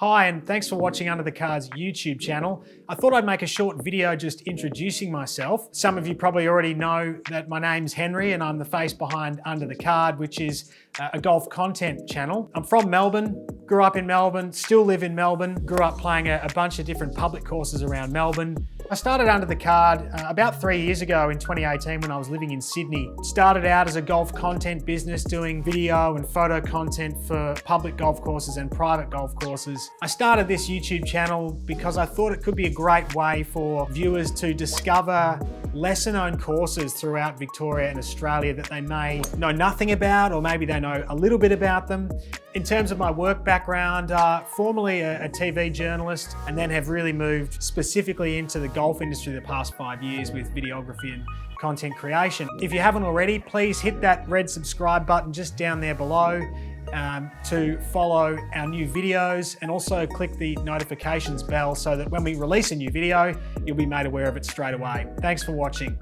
Hi, and thanks for watching Under the Card's YouTube channel. I thought I'd make a short video just introducing myself. Some of you probably already know that my name's Henry and I'm the face behind Under the Card, which is a golf content channel. I'm from Melbourne, grew up in Melbourne, still live in Melbourne, grew up playing a bunch of different public courses around Melbourne. I started Under the Card about 3 years ago in 2018 when I was living in Sydney. Started out as a golf content business doing video and photo content for public golf courses and private golf courses. I started this YouTube channel because I thought it could be a great way for viewers to discover lesser known courses throughout Victoria and Australia that they may know nothing about, or maybe they know a little bit about them. In terms of my work background, formerly a TV journalist, and then have really moved specifically into the golf industry the past 5 years with videography and content creation. If you haven't already, please hit that red subscribe button just down there below to follow our new videos, and also click the notifications bell so that when we release a new video, you'll be made aware of it straight away. Thanks for watching.